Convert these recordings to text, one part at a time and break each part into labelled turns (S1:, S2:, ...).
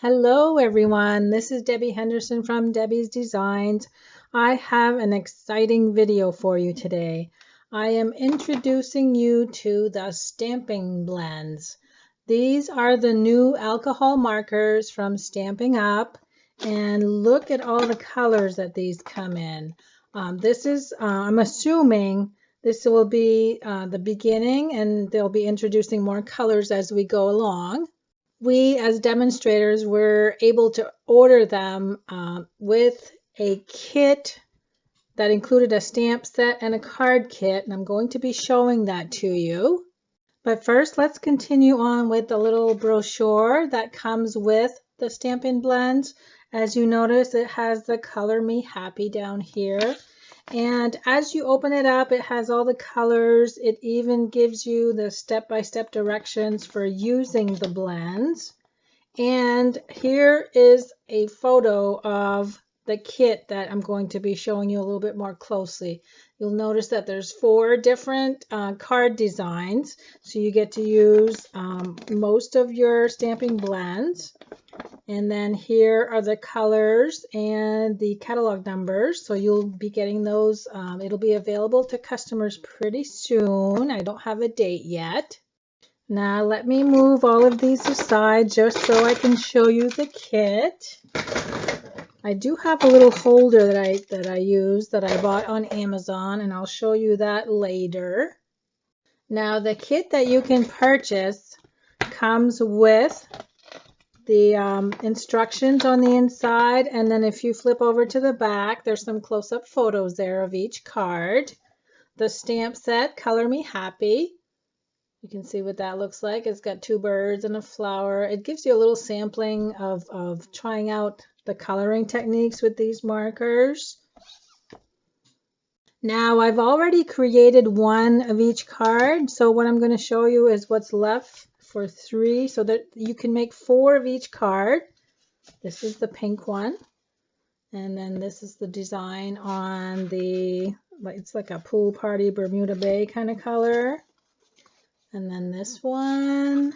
S1: Hello everyone, this is Debbie Henderson from Debbie's Designs. I have an exciting video for you today. I am introducing you to the stamping blends. These are the new alcohol markers from Stampin' Up, and look at all the colors that these come in. I'm assuming this will be the beginning, and they'll be introducing more colors as we go along. We as demonstrators were able to order them with a kit that included a stamp set and a card kit, and I'm going to be showing that to you. But first, let's continue on with the little brochure that comes with the Stampin' Blends. As you notice, it has the Color Me Happy down here. And as you open it up, it has all the colors. It even gives you the step-by-step directions for using the blends. And here is a photo of the kit that I'm going to be showing you a little bit more closely. You'll notice that there's 4 different card designs, so you get to use most of your stamping blends. And then here are the colors and the catalog numbers, so you'll be getting those. It'll be available to customers pretty soon. I don't have a date yet. Now let me move all of these aside just so I can show you the kit. I do have a little holder that I use that I bought on Amazon, and I'll show you that later. Now the kit that you can purchase comes with the instructions on the inside, and then if you flip over to the back, there's some close-up photos there of each card. The stamp set, Color Me Happy. You can see what that looks like. It's got 2 birds and a flower. It gives you a little sampling of trying out the coloring techniques with these markers. Now I've already created 1 of each card, so what I'm going to show you is what's left for 3, so that you can make 4 of each card. This is the pink one, and then this is the design on it's like a pool party Bermuda Bay kind of color. And then this one,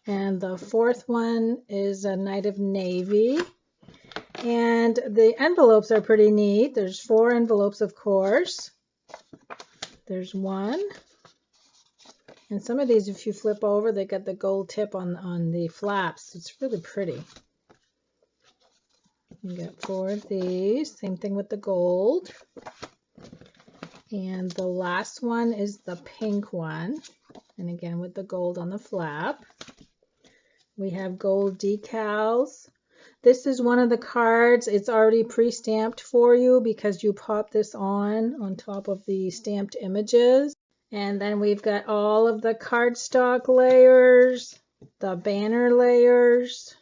S1: and the 4th one is a Night of Navy. And the envelopes are pretty neat. There's 4 envelopes, of course. There's 1. And some of these, if you flip over, they got the gold tip on the flaps. It's really pretty. You got 4 of these. Same thing with the gold. And the last one is the pink one. And again, with the gold on the flap. We have gold decals. This is one of the cards. It's already pre-stamped for you because you pop this on top of the stamped images. And then we've got all of the cardstock layers, the banner layers.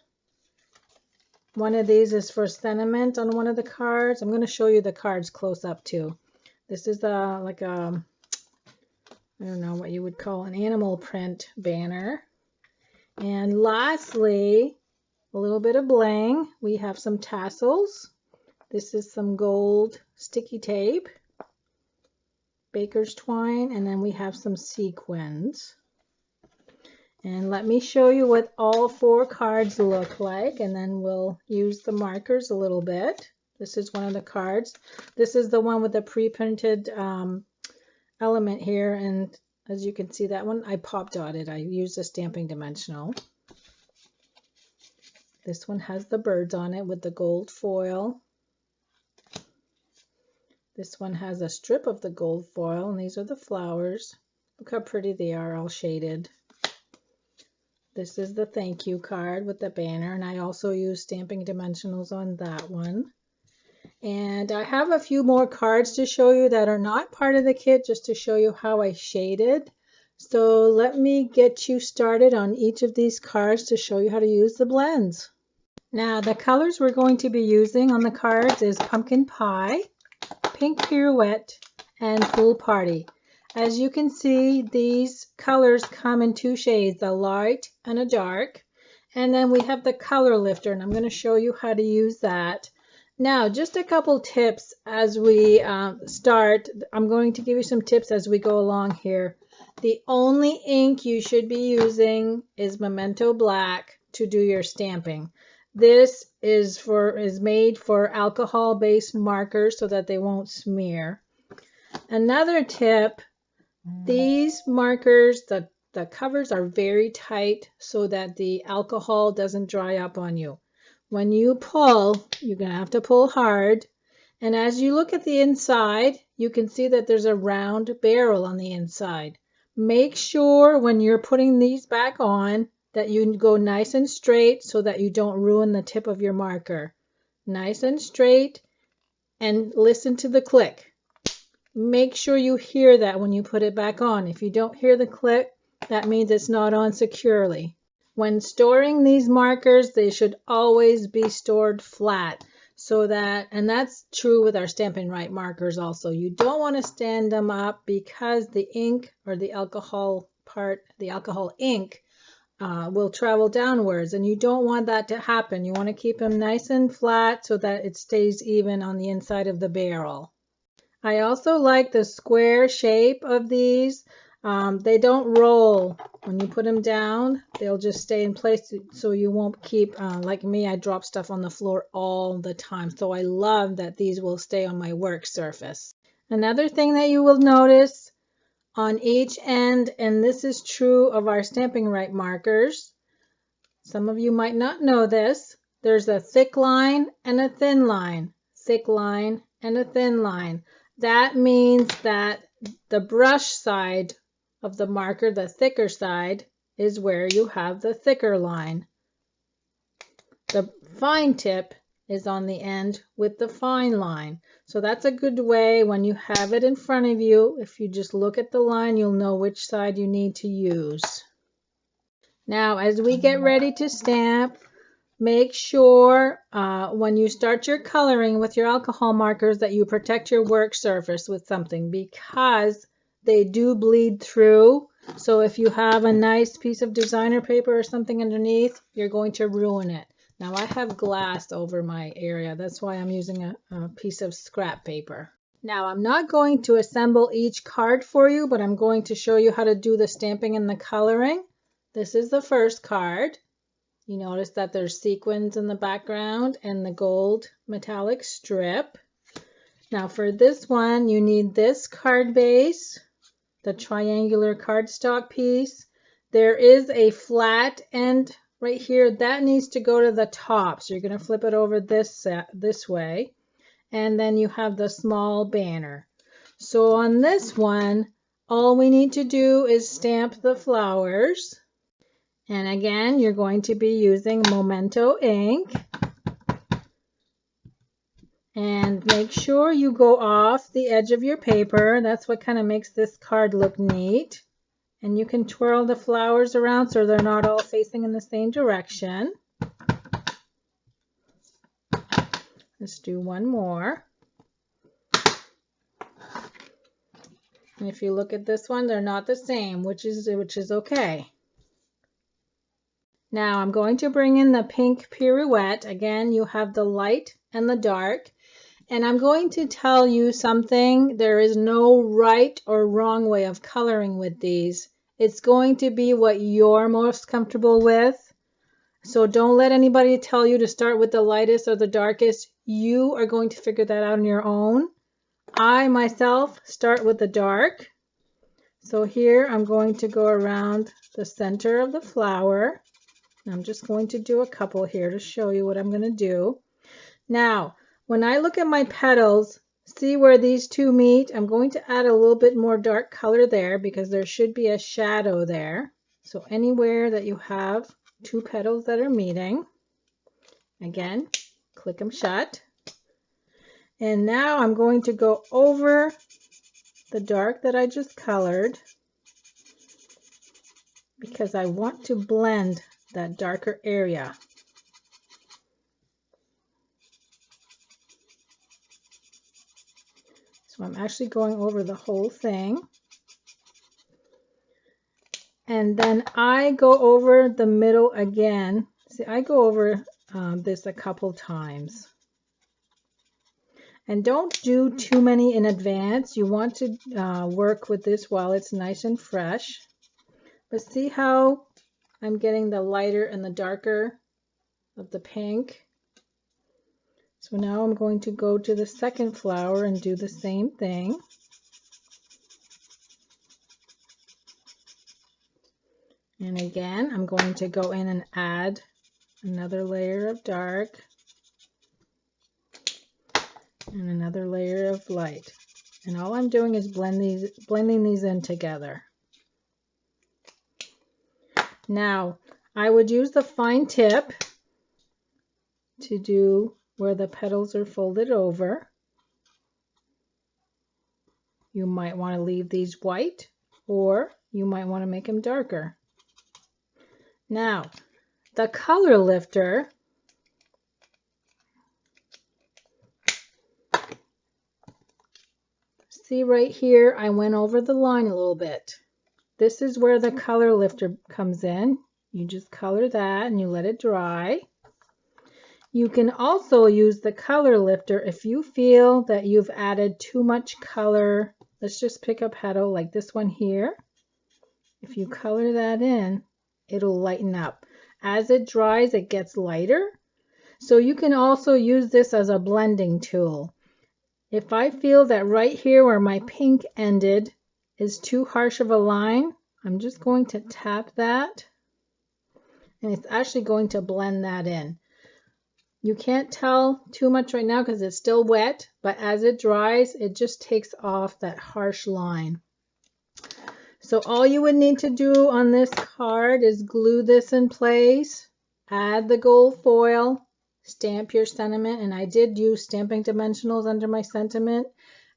S1: One of these is for sentiment on one of the cards. I'm going to show you the cards close up too. This is like a, I don't know what you would call an animal print banner. And lastly, a little bit of bling. We have some tassels. This is some gold sticky tape, baker's twine, and then we have some sequins. And let me show you what all 4 cards look like, and then we'll use the markers a little bit. This is one of the cards. This is the one with the pre-printed element here, and as you can see, that one I pop dotted. I used a stamping dimensional. This one has the birds on it with the gold foil. This one has a strip of the gold foil, and these are the flowers. Look how pretty they are, all shaded. This is the thank you card with the banner, and I also use stamping dimensionals on that one. And I have a few more cards to show you that are not part of the kit, just to show you how I shaded. So let me get you started on each of these cards to show you how to use the blends. Now the colors we're going to be using on the cards is Pumpkin Pie, Pink Pirouette, and Pool Party. As you can see, these colors come in 2 shades, a light and a dark. And then we have the color lifter, and I'm going to show you how to use that. Now, just a couple tips as we start. I'm going to give you some tips as we go along here. The only ink you should be using is Memento Black. to do your stamping. This is made for alcohol-based markers so that they won't smear. Another tip, these markers, the covers are very tight so that the alcohol doesn't dry up on you. When you pull, you're going to have to pull hard. And as you look at the inside, you can see that there's a round barrel on the inside. Make sure when you're putting these back on that you go nice and straight so that you don't ruin the tip of your marker. Nice and straight, and listen to the click. Make sure you hear that when you put it back on. If you don't hear the click, that means it's not on securely. When storing these markers, they should always be stored flat. So that, and that's true with our Stampin' Right markers also. You don't want to stand them up because the ink or the alcohol part, the alcohol ink, will travel downwards, and you don't want that to happen. You want to keep them nice and flat so that it stays even on the inside of the barrel. I also like the square shape of these. They don't roll. When you put them down, they'll just stay in place so you won't keep, like me, I drop stuff on the floor all the time. So I love that these will stay on my work surface. Another thing that you will notice on each end, and this is true of our Stampin' Right markers, some of you might not know this, there's a thick line and a thin line, thick line and a thin line. That means that the brush side of the marker, the thicker side, is where you have the thicker line. The fine tip is on the end with the fine line. So that's a good way when you have it in front of you. If you just look at the line, you'll know which side you need to use. Now, as we get ready to stamp, make sure when you start your coloring with your alcohol markers that you protect your work surface with something, because they do bleed through. So if you have a nice piece of designer paper or something underneath, you're going to ruin it. Now I have glass over my area. That's why I'm using a piece of scrap paper. Now I'm not going to assemble each card for you, but I'm going to show you how to do the stamping and the coloring. This is the first card. You notice that there's sequins in the background and the gold metallic strip. Now for this one, you need this card base, the triangular cardstock piece. There is a flat end right here that needs to go to the top. So you're going to flip it over this way. And then you have the small banner. So on this one, all we need to do is stamp the flowers. And again, you're going to be using Memento ink. And make sure you go off the edge of your paper. That's what kind of makes this card look neat. And you can twirl the flowers around so they're not all facing in the same direction. Let's do one more. And if you look at this one, they're not the same, which is okay. Now I'm going to bring in the pink pirouette. Again, you have the light and the dark. And I'm going to tell you something. There is no right or wrong way of coloring with these. It's going to be what you're most comfortable with. So don't let anybody tell you to start with the lightest or the darkest. You are going to figure that out on your own. I myself start with the dark. So here I'm going to go around the center of the flower. I'm just going to do a couple here to show you what I'm going to do. Now, when I look at my petals, see where these two meet? I'm going to add a little bit more dark color there because there should be a shadow there. So anywhere that you have two petals that are meeting, again, click them shut. And now I'm going to go over the dark that I just colored because I want to blend that darker area. So I'm actually going over the whole thing. And then I go over the middle again. See, I go over this a couple times. And don't do too many in advance. You want to work with this while it's nice and fresh. But see how I'm getting the lighter and the darker of the pink. So now I'm going to go to the second flower and do the same thing. And again, I'm going to go in and add another layer of dark and another layer of light. And all I'm doing is blending these in together. Now, I would use the fine tip to do where the petals are folded over. You might want to leave these white, or you might want to make them darker. Now, the color lifter, see right here, I went over the line a little bit. This is where the color lifter comes in. You just color that and you let it dry. You can also use the color lifter if you feel that you've added too much color. Let's just pick a petal like this one here. If you color that in, it'll lighten up. As it dries, it gets lighter. So you can also use this as a blending tool. If I feel that right here where my pink ended is too harsh of a line, I'm just going to tap that, and it's actually going to blend that in. You can't tell too much right now because it's still wet, but as it dries, it just takes off that harsh line. So all you would need to do on this card is glue this in place, add the gold foil, stamp your sentiment, and I did use stamping dimensionals under my sentiment,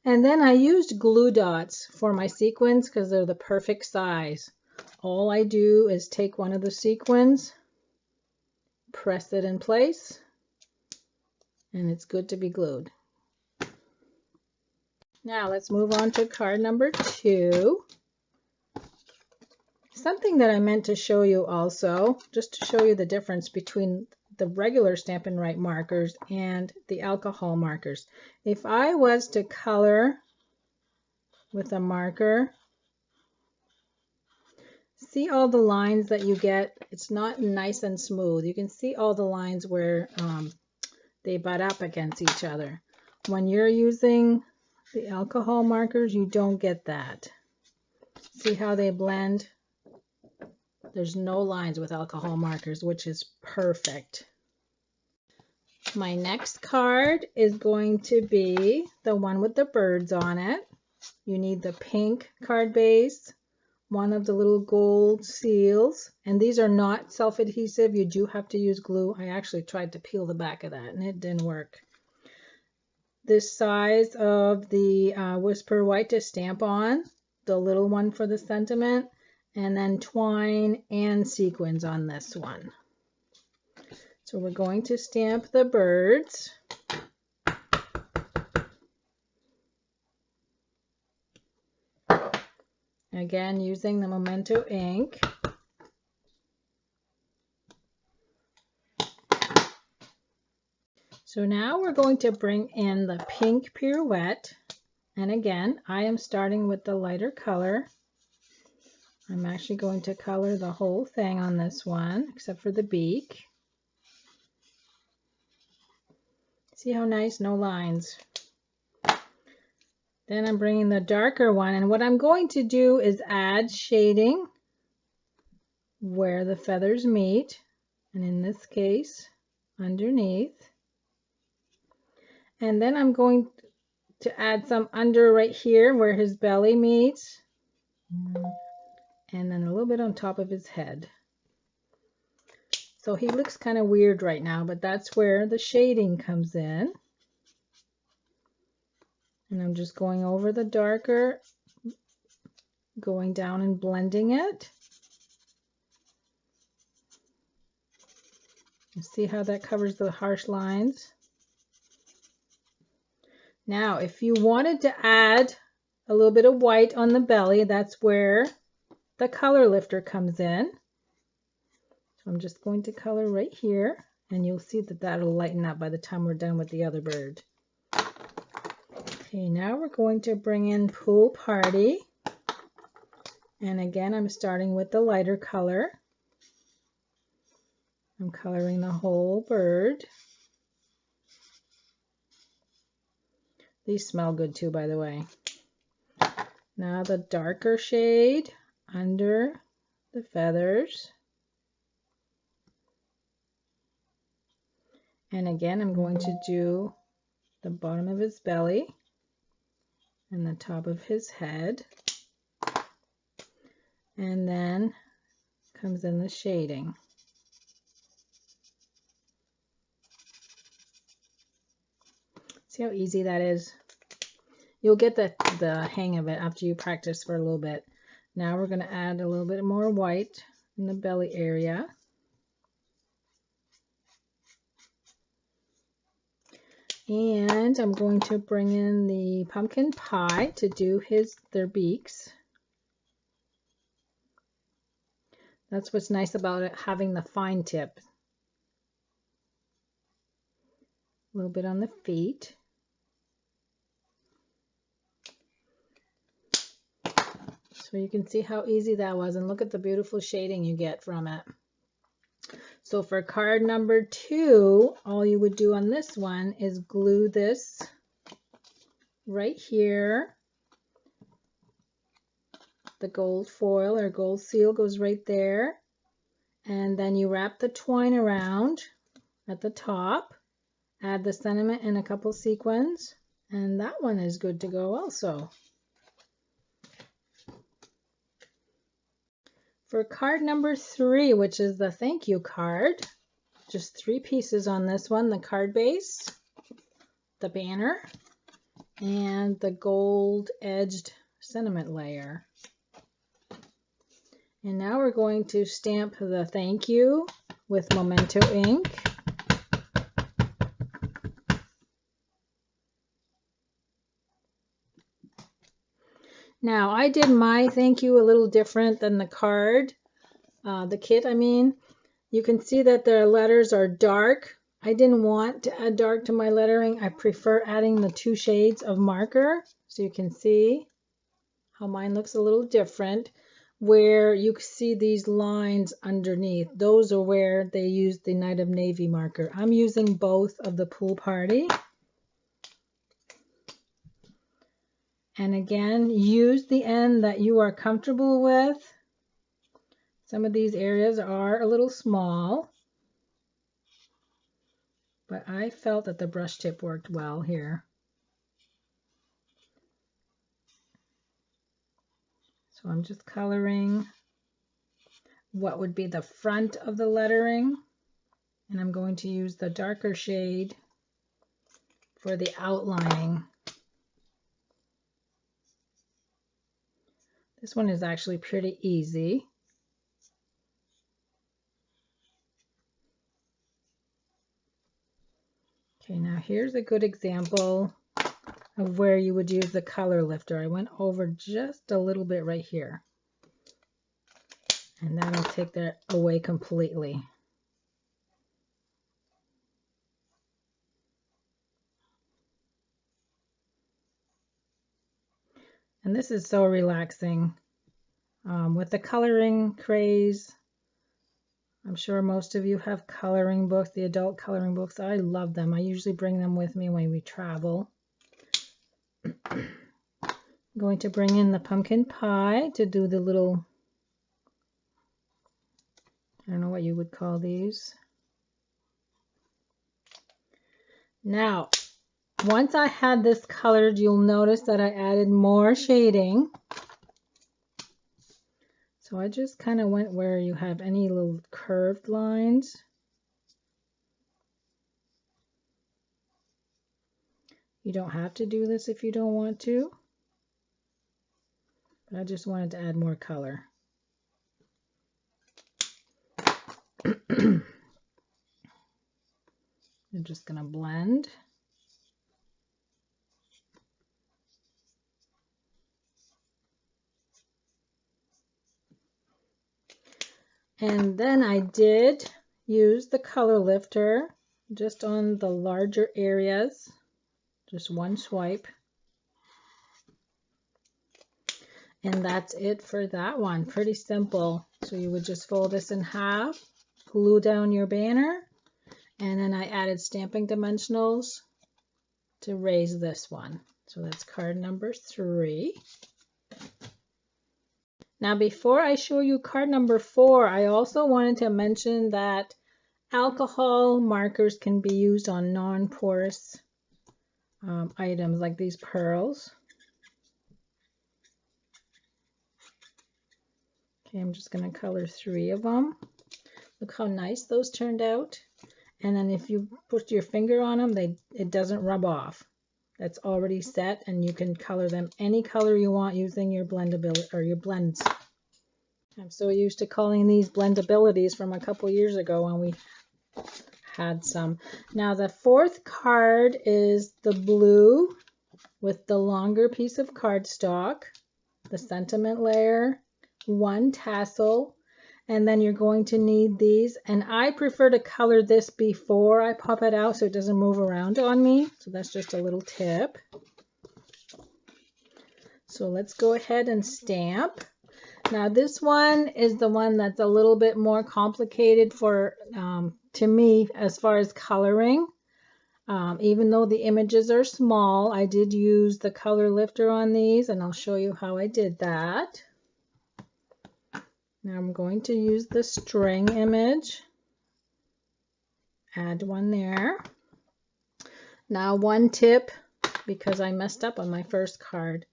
S1: and then I used glue dots for my sequins because they're the perfect size. All I do is take one of the sequins, press it in place, and it's good to be glued. Now let's move on to card number 2. Something that I meant to show you also, just to show you the difference between the regular Stampin' Write markers and the alcohol markers. If I was to color with a marker, see all the lines that you get? It's not nice and smooth. You can see all the lines where they butt up against each other. When you're using the alcohol markers, you don't get that. See how they blend? There's no lines with alcohol markers, which is perfect. My next card is going to be the one with the birds on it. You need the pink card base, one of the little gold seals, and these are not self-adhesive. You do have to use glue. I actually tried to peel the back of that and it didn't work. This size of the Whisper White to stamp on, the little one for the sentiment, and then twine and sequins on this one. So we're going to stamp the birds. Again, using the Memento ink. So now we're going to bring in the pink pirouette. And again, I am starting with the lighter color. I'm actually going to color the whole thing on this one, except for the beak. See how nice? No lines. Then I'm bringing the darker one, and what I'm going to do is add shading where the feathers meet, and in this case, underneath. And then I'm going to add some under right here where his belly meets, and then a little bit on top of his head. So he looks kind of weird right now, but that's where the shading comes in. And I'm just going over the darker, going down and blending it. You see how that covers the harsh lines? Now, if you wanted to add a little bit of white on the belly, that's where the color lifter comes in. So I'm just going to color right here, and you'll see that that'll lighten up by the time we're done with the other bird. Okay, now we're going to bring in Pool Party. And again, I'm starting with the lighter color. I'm coloring the whole bird. These smell good too, by the way. Now the darker shade under the feathers. And again, I'm going to do the bottom of his belly and the top of his head. And then comes in the shading. See how easy that is? You'll get the hang of it after you practice for a little bit. Now we're going to add a little bit more white in the belly area. And I'm going to bring in the pumpkin pie to do their beaks. That's what's nice about it, having the fine tip. A little bit on the feet. So you can see how easy that was, and look at the beautiful shading you get from it. So for card number 2, all you would do on this one is glue this right here. The gold foil or gold seal goes right there. And then you wrap the twine around at the top. Add the sentiment and a couple sequins. And that one is good to go also. For card number 3, which is the thank you card, just 3 pieces on this one, the card base, the banner, and the gold edged sentiment layer. And now we're going to stamp the thank you with Memento ink. Now, I did my thank you a little different than the card, the kit, I mean. You can see that the letters are dark. I didn't want to add dark to my lettering. I prefer adding the 2 shades of marker. So you can see how mine looks a little different. Where you see these lines underneath, those are where they use the Night of Navy marker. I'm using both of the Pool Party. And again, use the end that you are comfortable with. Some of these areas are a little small, but I felt that the brush tip worked well here. So I'm just coloring what would be the front of the lettering, and I'm going to use the darker shade for the outlining. This one is actually pretty easy. Okay, now here's a good example of where you would use the color lifter. I went over just a little bit right here. And that'll take that away completely. And this is so relaxing. With the coloring craze, I'm sure most of you have coloring books, the adult coloring books. I love them. I usually bring them with me when we travel. I'm going to bring in the pumpkin pie to do the little, I don't know what you would call these. Now, once I had this colored, you'll notice that I added more shading. So I just kind of went where you have any little curved lines. You don't have to do this if you don't want to, but I just wanted to add more color. I'm just going to blend. And then I did use the color lifter just on the larger areas, just one swipe. And that's it for that one. Pretty simple. So you would just fold this in half, glue down your banner. And then I added stamping dimensionals to raise this one. So that's card number 3. Now before I show you card number 4, I also wanted to mention that alcohol markers can be used on non-porous items like these pearls. Okay, I'm just going to color 3 of them. Look how nice those turned out. And then if you put your finger on them, it doesn't rub off. That's already set, and you can color them any color you want using your blendability or your blends. I'm so used to calling these blendabilities from a couple years ago when we had some. Now the 4th card is the blue with the longer piece of cardstock, the sentiment layer, 1 tassel, and then you're going to need these. And I prefer to color this before I pop it out so it doesn't move around on me. So that's just a little tip. So let's go ahead and stamp. Now this one is the one that's a little bit more complicated for to me as far as coloring. Even though the images are small, I did use the color lifter on these, and I'll show you how I did that. Now I'm going to use the string image. Add one there. Now one tip, because I messed up on my first card.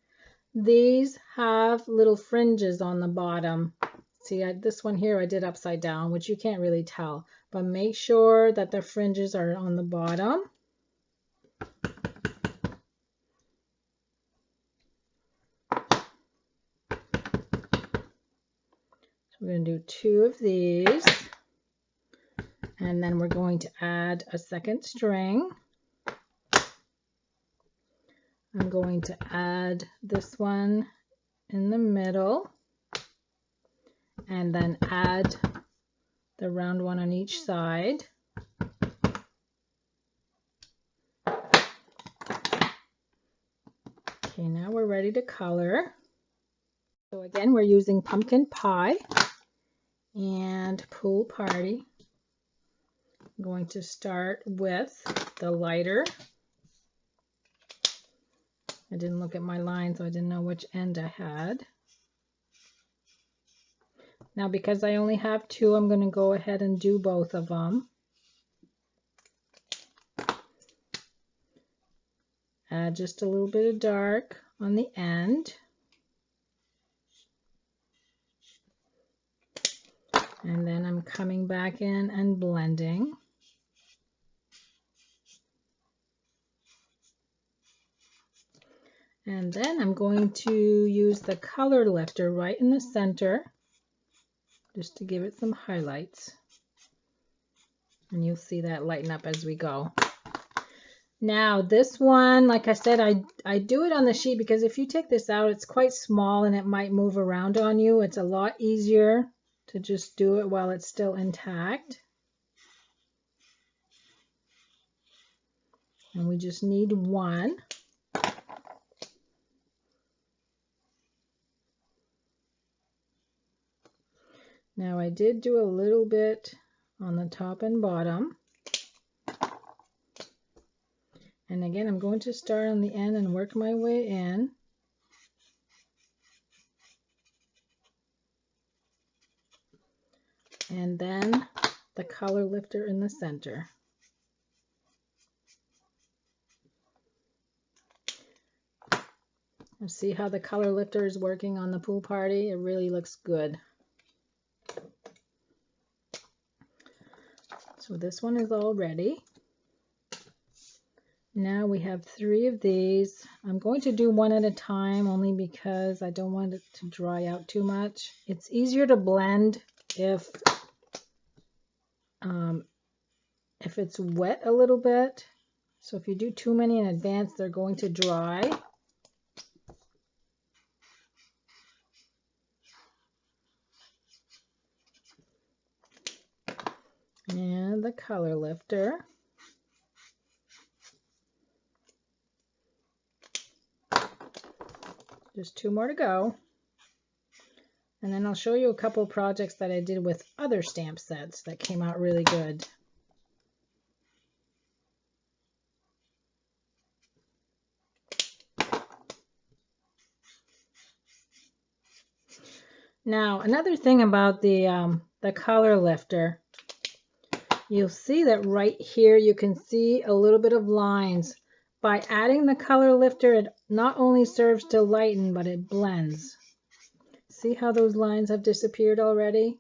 S1: These have little fringes on the bottom. See, this one here I did upside down, which you can't really tell. But make sure that the fringes are on the bottom. We're going to do 2 of these, and then we're going to add a second string. I'm going to add this one in the middle, and then add the round one on each side. Okay, now we're ready to color. So again, we're using pumpkin pie and pool party. I'm going to start with the lighter. I didn't look at my line, so I didn't know which end I had. Now because I only have 2, I'm going to go ahead and do both of them. Add just a little bit of dark on the end. And then I'm coming back in and blending. And then I'm going to use the color lifter right in the center, just to give it some highlights. And you'll see that lighten up as we go. Now this one, like I said, I do it on the sheet because if you take this out, it's quite small and it might move around on you. It's a lot easier to just do it while it's still intact. And we just need 1. Now I did do a little bit on the top and bottom. And again, I'm going to start on the end and work my way in. And then the color lifter in the center. And see how the color lifter is working on the pool party? It really looks good. So this one is all ready. Now we have 3 of these. I'm going to do one at a time only because I don't want it to dry out too much. It's easier to blend if it's wet a little bit. So if you do too many in advance, they're going to dry. And the color lifter. Just 2 more to go. And then I'll show you a couple projects that I did with other stamp sets that came out really good. Now, another thing about the color lifter, you'll see that right here you can see a little bit of lines. By adding the color lifter, it not only serves to lighten, but it blends. See how those lines have disappeared already?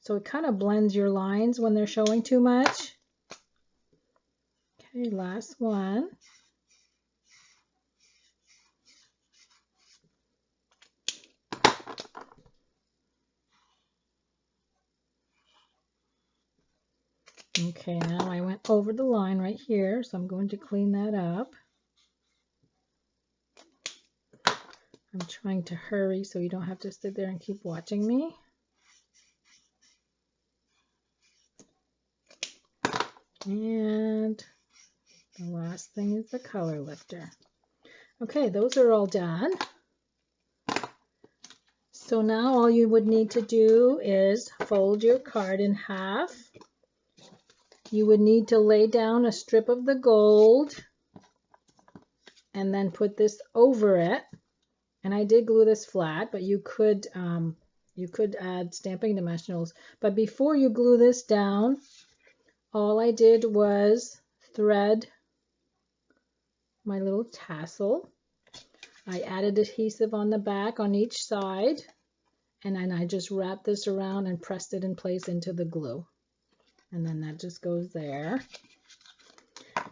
S1: So it kind of blends your lines when they're showing too much. Okay, last one. Okay, now I went over the line right here, so I'm going to clean that up. I'm trying to hurry so you don't have to sit there and keep watching me. And the last thing is the color lifter. Okay, those are all done. So now all you would need to do is fold your card in half. You would need to lay down a strip of the gold and then put this over it. And I did glue this flat, but you could add stamping dimensionals. But before you glue this down, all I did was thread my little tassel. I added adhesive on the back on each side, and then I just wrapped this around and pressed it in place into the glue. And then that just goes there.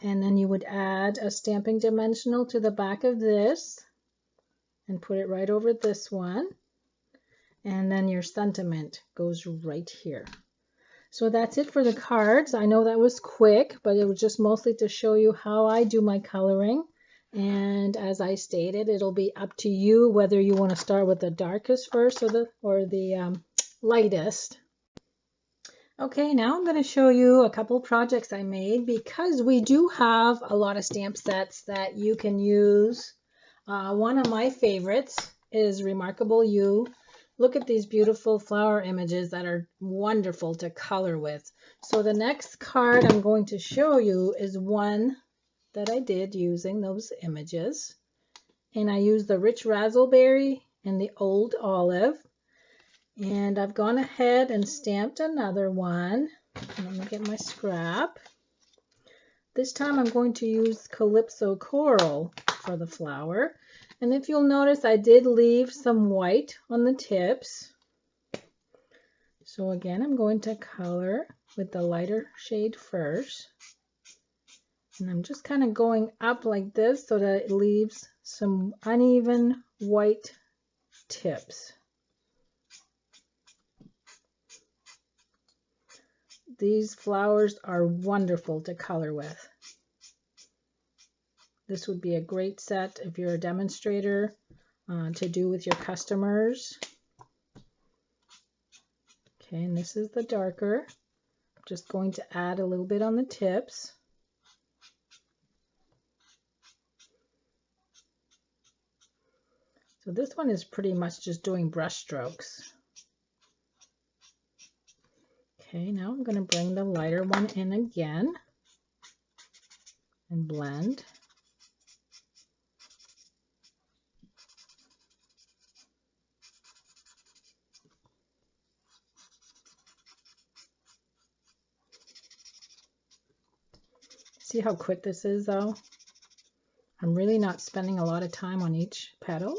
S1: And then you would add a stamping dimensional to the back of this and put it right over this one. And then your sentiment goes right here. So that's it for the cards. I know that was quick, but it was just mostly to show you how I do my coloring. And as I stated, it'll be up to you whether you want to start with the darkest first or the lightest. Okay, now I'm going to show you a couple projects I made because we do have a lot of stamp sets that you can use. One of my favorites is Remarkable You. Look at these beautiful flower images that are wonderful to color with. So the next card I'm going to show you is one that I did using those images. And I used the Rich Razzleberry and the Old Olive. And I've gone ahead and stamped another one. Let me get my scrap. This time I'm going to use Calypso Coral for the flower. And if you'll notice, I did leave some white on the tips. So again, I'm going to color with the lighter shade first. And I'm just kind of going up like this so that it leaves some uneven white tips. These flowers are wonderful to color with. This would be a great set if you're a demonstrator to do with your customers. Okay, and this is the darker. I'm just going to add a little bit on the tips. So this one is pretty much just doing brush strokes. Okay, now I'm going to bring the lighter one in again and blend. See how quick this is though? I'm really not spending a lot of time on each petal.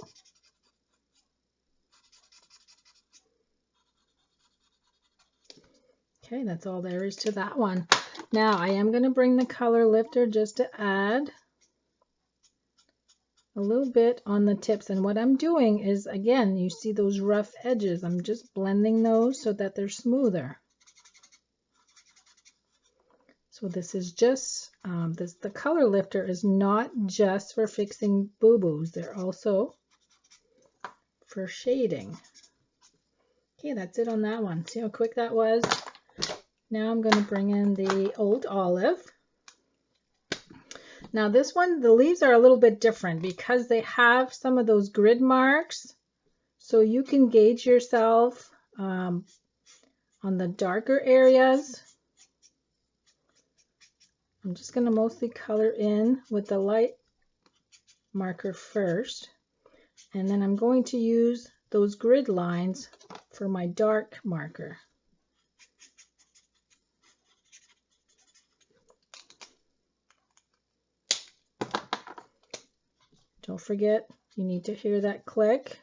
S1: Okay, that's all there is to that one. Now I am going to bring the color lifter just to add a little bit on the tips. And what I'm doing is, again, you see those rough edges. I'm just blending those so that they're smoother. So this is just, the color lifter is not just for fixing boo-boos. They're also for shading. Okay, that's it on that one. See how quick that was? Now I'm going to bring in the Old Olive. Now this one, the leaves are a little bit different because they have some of those grid marks. so you can gauge yourself on the darker areas. I'm just going to mostly color in with the light marker first, and then I'm going to use those grid lines for my dark marker. Don't forget, you need to hear that click.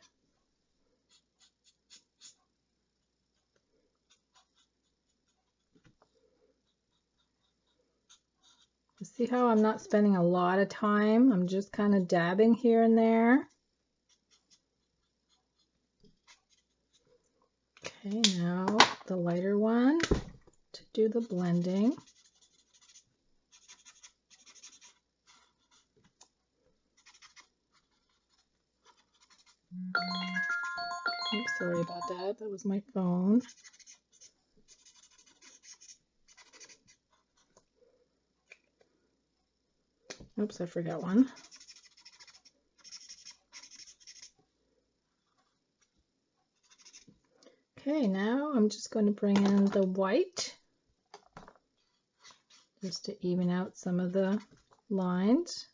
S1: See how I'm not spending a lot of time? I'm just kind of dabbing here and there. Okay, now the lighter one to do the blending. Oops, sorry about that. That was my phone. Oops, I forgot one. Okay, now I'm just going to bring in the white just to even out some of the lines.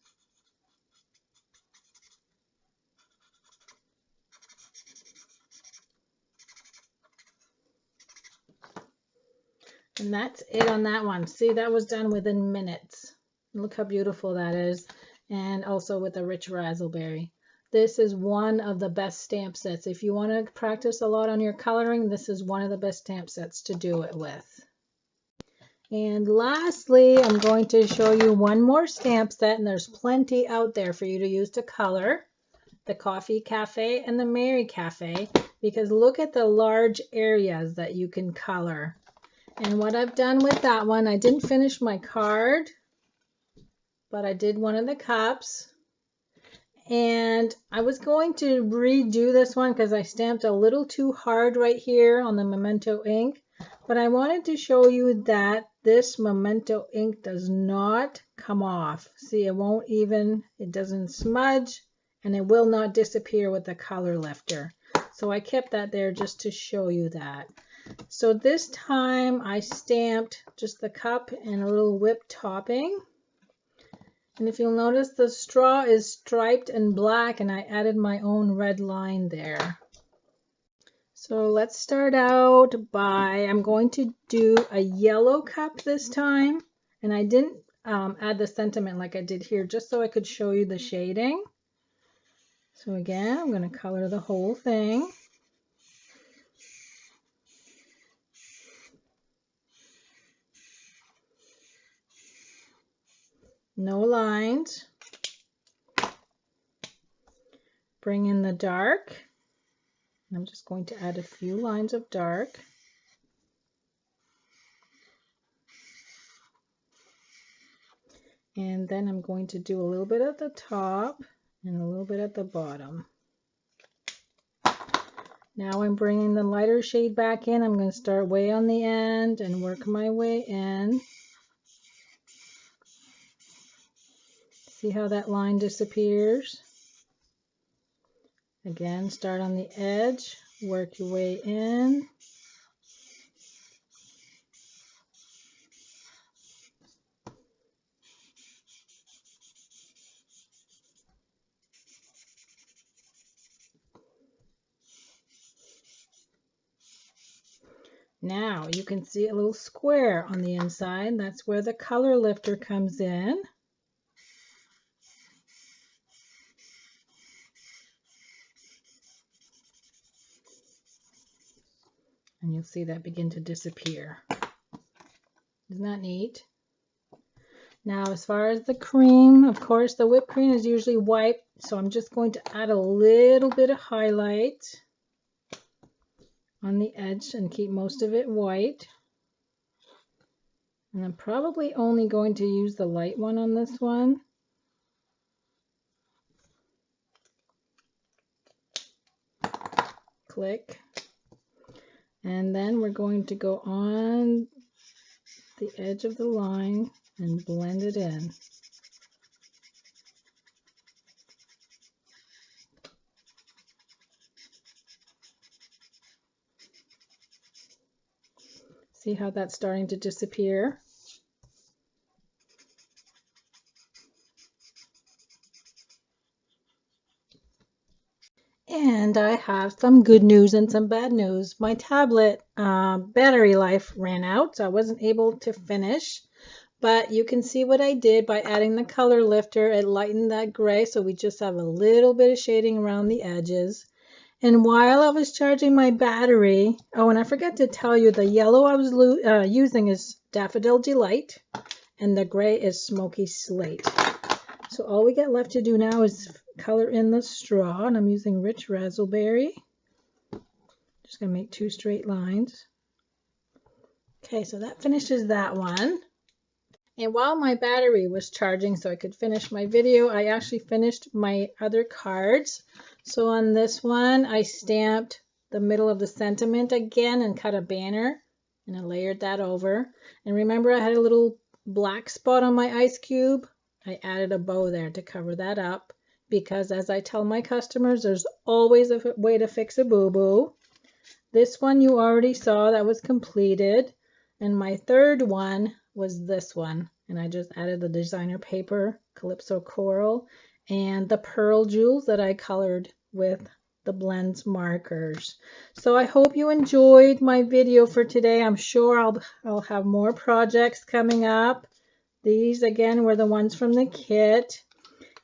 S1: And that's it on that one. See, that was done within minutes. Look how beautiful that is. And also with a rich raspberry. This is one of the best stamp sets. If you want to practice a lot on your coloring, this is one of the best stamp sets to do it with. And lastly, I'm going to show you one more stamp set, and there's plenty out there for you to use to color. The Coffee Cafe and the Mary Cafe, because look at the large areas that you can color. And what I've done with that one, I didn't finish my card, but I did one of the cups. And I was going to redo this one because I stamped a little too hard right here on the Memento ink. But I wanted to show you that this Memento ink does not come off. See, it doesn't smudge, and it will not disappear with the color lifter. So I kept that there just to show you that. So this time I stamped just the cup and a little whipped topping. And if you'll notice, the straw is striped and black, and I added my own red line there. So let's start out by, I'm going to do a yellow cup this time. And I didn't add the sentiment like I did here, just so I could show you the shading. So again, I'm going to color the whole thing. No lines. Bring in the dark. I'm just going to add a few lines of dark. And then I'm going to do a little bit at the top and a little bit at the bottom. Now I'm bringing the lighter shade back in. I'm going to start way on the end and work my way in. See how that line disappears? Again, start on the edge, work your way in. Now you can see a little square on the inside. That's where the color lifter comes in. And you'll see that begin to disappear. Isn't that neat? Now, as far as the cream, of course, the whipped cream is usually white, so I'm just going to add a little bit of highlight on the edge and keep most of it white. And I'm probably only going to use the light one on this one. Click. And then we're going to go on the edge of the line and blend it in. See how that's starting to disappear? And I have some good news and some bad news. My tablet battery life ran out, so I wasn't able to finish. But you can see what I did by adding the color lifter. It lightened that gray, so we just have a little bit of shading around the edges. And while I was charging my battery, oh, and I forgot to tell you, the yellow I was using is Daffodil Delight, and the gray is Smoky Slate. So all we got left to do now is color in the straw, and I'm using Rich Razzleberry. Just going to make 2 straight lines. Okay, so that finishes that one. And while my battery was charging so I could finish my video, I actually finished my other cards. So on this one, I stamped the middle of the sentiment again and cut a banner, and I layered that over. And remember, I had a little black spot on my ice cube. I added a bow there to cover that up because, as I tell my customers, there's always a way to fix a boo-boo. This one you already saw, that was completed. And my third one was this one, and I just added the designer paper, Calypso Coral, and the pearl jewels that I colored with the blends markers. So I hope you enjoyed my video for today. I'm sure I'll have more projects coming up. These again were the ones from the kit,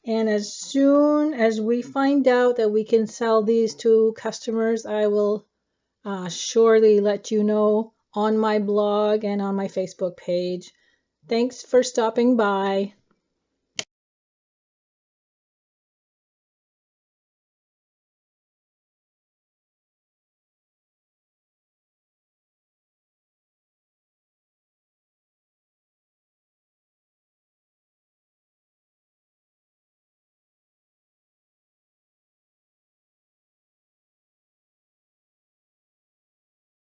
S1: and as soon as we find out that we can sell these to customers, I will surely let you know on my blog and on my Facebook page. Thanks for stopping by.